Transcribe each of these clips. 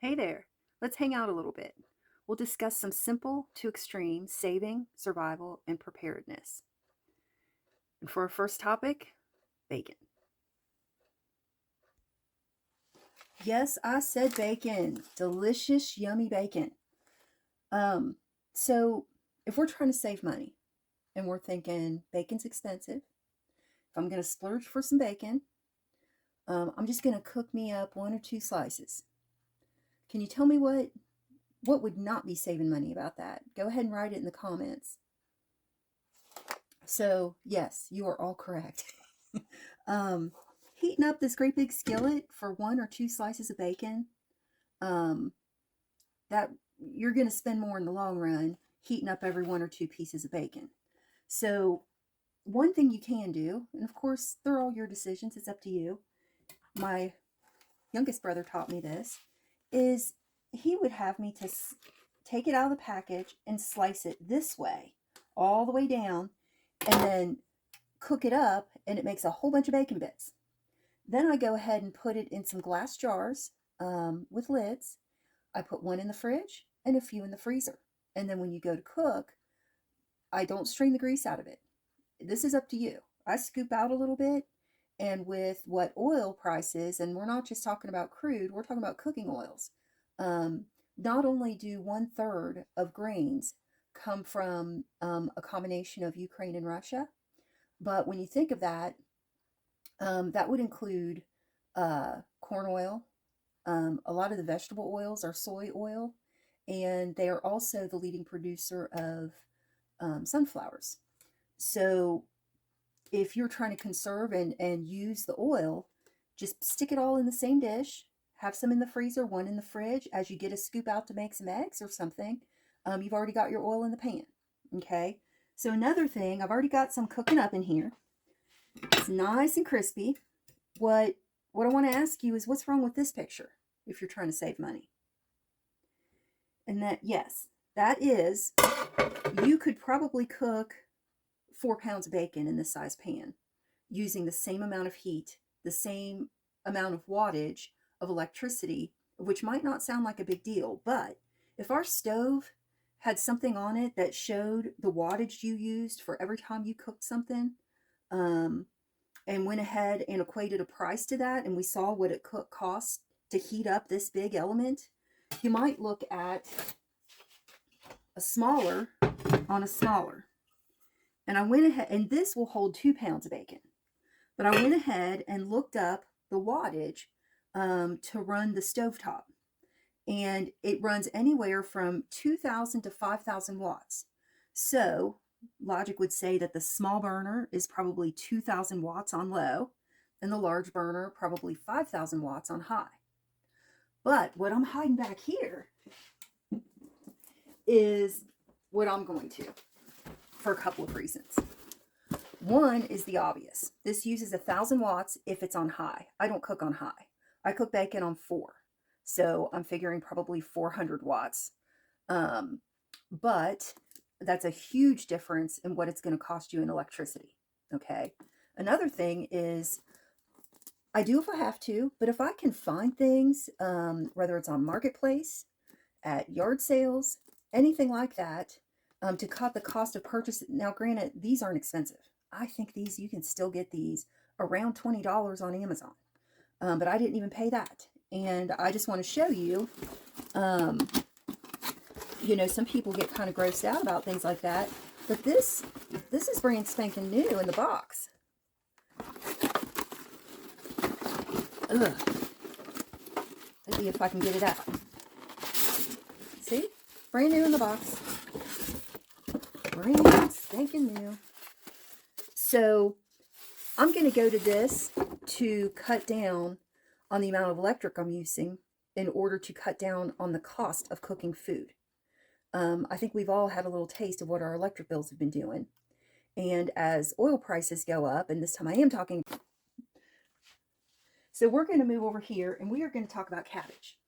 Hey there, let's hang out a little bit. We'll discuss some simple to extreme saving, survival, and preparedness. And for our first topic, bacon. Yes, I said bacon. Delicious, yummy bacon. Um, so if we're trying to save money and we're thinking bacon's expensive, if I'm going to splurge for some bacon, I'm just going to cook me up one or two slices. Can you tell me what would not be saving money about that? Go ahead and write it in the comments. So, yes, you are all correct. um, Heating up this great big skillet for one or two slices of bacon, um, that you're going to spend more in the long run heating up every one or two pieces of bacon. So, one thing you can do, and of course, they're all your decisions, it's up to you. My youngest brother taught me this, is he would have me to take it out of the package and slice it this way, all the way down, and then cook it up, and it makes a whole bunch of bacon bits. Then I go ahead and put it in some glass jars with lids. I put one in the fridge and a few in the freezer. And then when you go to cook, I don't strain the grease out of it. This is up to you. I scoop out a little bit, and with what oil prices, and we're not just talking about crude, we're talking about cooking oils. Not only do 1/3 of grains come from a combination of Ukraine and Russia, but when you think of that, that would include corn oil. A lot of the vegetable oils are soy oil, and they are also the leading producer of sunflowers. So if you're trying to conserve and use the oil, just stick it all in the same dish. Have some in the freezer, one in the fridge. As you get a scoop out to make some eggs or something, you've already got your oil in the pan. Okay. So another thing, I've already got some cooking up in here. It's nice and crispy. What I want to ask you is, what's wrong with this picture if you're trying to save money? And that, yes, that is, you could probably cook 4 pounds of bacon in this size pan using the same amount of heat, the same amount of wattage of electricity, which might not sound like a big deal, but if our stove had something on it that showed the wattage you used for every time you cooked something, and went ahead and equated a price to that, and we saw what it cost to heat up this big element, you might look at a smaller on a smaller. And I went ahead, and this will hold 2 pounds of bacon. But I went ahead and looked up the wattage to run the stovetop. And it runs anywhere from 2,000 to 5,000 watts. So logic would say that the small burner is probably 2,000 watts on low, and the large burner probably 5,000 watts on high. But what I'm hiding back here is what I'm going to, for a couple of reasons. One is the obvious. This uses 1,000 watts if it's on high. I don't cook on high. I cook bacon on 4. So I'm figuring probably 400 watts. But that's a huge difference in what it's going to cost you in electricity. Okay. Another thing is, I do if I have to, but if I can find things, whether it's on Marketplace, at yard sales, anything like that, to cut the cost of purchase. Now, granted, these aren't expensive. I think these, you can still get these around $20 on Amazon. But I didn't even pay that. And I just want to show you, some people get kind of grossed out about things like that. But this is brand spanking new in the box. Ugh. Let's see if I can get it out. See? Brand new in the box. Brand spanking new. So I'm going to go to this to cut down on the amount of electric I'm using in order to cut down on the cost of cooking food. I think we've all had a little taste of what our electric bills have been doing. And as oil prices go up, and this time I am talking. So we're going to move over here, and we are going to talk about cabbage.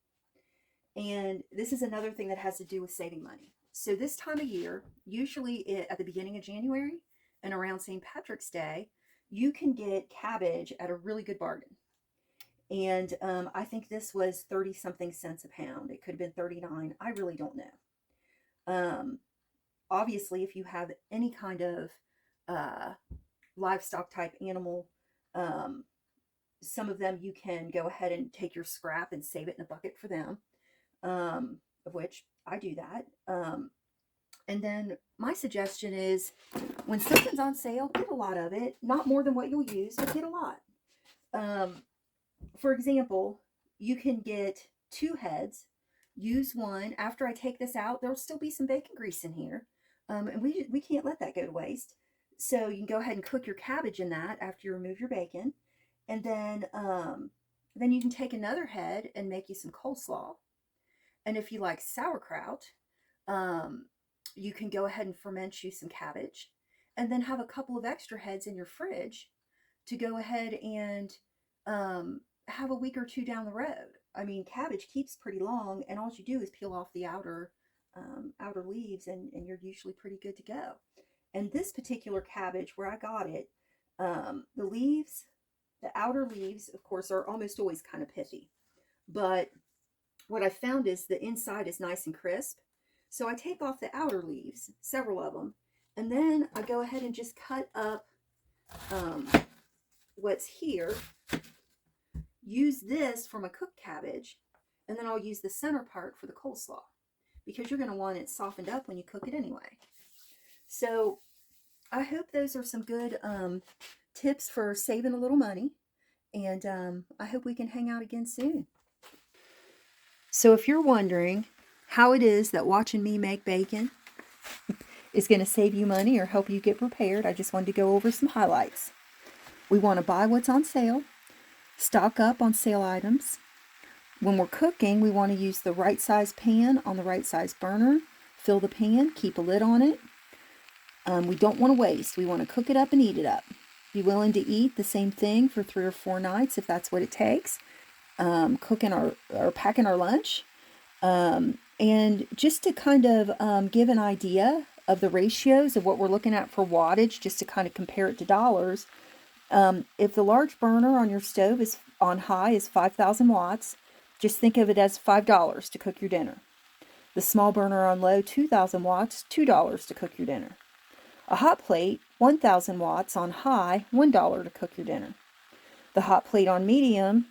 And this is another thing that has to do with saving money. So this time of year, usually at the beginning of January and around St. Patrick's Day, you can get cabbage at a really good bargain. And I think this was 30 something cents a pound. It could have been 39. I really don't know. Obviously, if you have any kind of uh, livestock type animal, um, some of them you can go ahead and take your scrap and save it in a bucket for them, of which I do that. And then my suggestion is when something's on sale, get a lot of it. Not more than what you'll use, but get a lot. Um, for example, you can get 2 heads, use one. After I take this out, there'll still be some bacon grease in here. And we can't let that go to waste. So you can go ahead and cook your cabbage in that after you remove your bacon. And then you can take another head and make you some coleslaw. And if you like sauerkraut, um, you can go ahead and ferment you some cabbage and then have a couple of extra heads in your fridge to go ahead and have a week or two down the road. I mean, cabbage keeps pretty long, and all you do is peel off the outer leaves, and you're usually pretty good to go. And this particular cabbage, where I got it, the leaves, the outer leaves, of course, are almost always kind of pithy. But what I found is the inside is nice and crisp. So I take off the outer leaves, several of them, and then I go ahead and just cut up um, what's here. Use this for my cooked cabbage, and then I'll use the center part for the coleslaw because you're going to want it softened up when you cook it anyway. So I hope those are some good tips for saving a little money, and I hope we can hang out again soon. So if you're wondering how it is that watching me make bacon is going to save you money or help you get prepared, I just wanted to go over some highlights. We want to buy what's on sale, stock up on sale items. When we're cooking, we want to use the right size pan on the right size burner. Fill the pan, keep a lid on it. We don't want to waste. We want to cook it up and eat it up. Be willing to eat the same thing for 3 or 4 nights if that's what it takes. Cooking or packing our lunch. And just to kind of give an idea of the ratios of what we're looking at for wattage, just to kind of compare it to dollars. If the large burner on your stove is on high is 5,000 watts, just think of it as $5 to cook your dinner. The small burner on low, 2,000 watts, $2 to cook your dinner. A hot plate, 1,000 watts on high, $1 to cook your dinner. The hot plate on medium,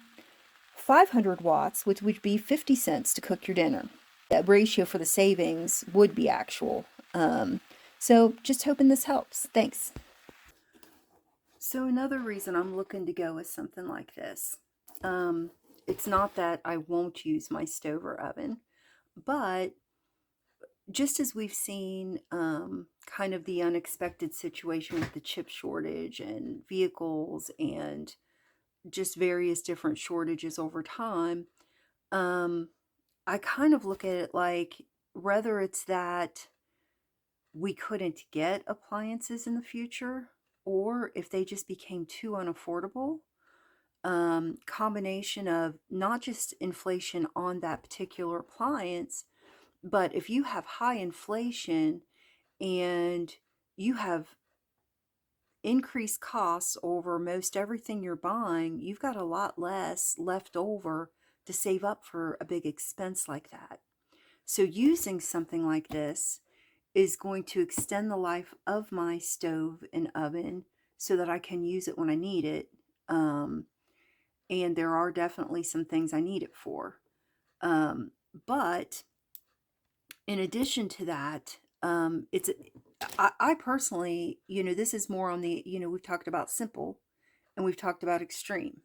500 watts, which would be 50 cents to cook your dinner. That ratio for the savings would be actual. So just hoping this helps. Thanks. So another reason I'm looking to go with something like this, it's not that I won't use my stove or oven, but just as we've seen kind of the unexpected situation with the chip shortage and vehicles and just various different shortages over time, I kind of look at it like whether it's that we couldn't get appliances in the future or if they just became too unaffordable, combination of not just inflation on that particular appliance, but if you have high inflation and you have increased costs over most everything you're buying, you've got a lot less left over to save up for a big expense like that. So using something like this is going to extend the life of my stove and oven so that I can use it when I need it. And there are definitely some things I need it for. But in addition to that, I personally, this is more on the, we've talked about simple and we've talked about extreme.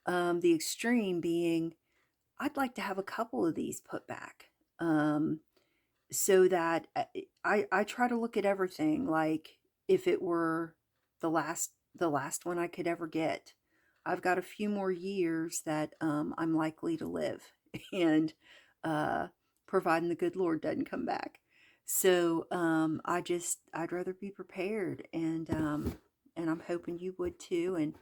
The extreme being, I'd like to have a couple of these put back. So that I try to look at everything like if it were the last one I could ever get. I've got a few more years that I'm likely to live, and providing the good Lord doesn't come back. So I'd rather be prepared, and I'm hoping you would too. And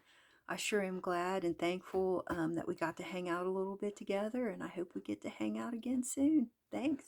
I sure am glad and thankful that we got to hang out a little bit together, and I hope we get to hang out again soon. Thanks.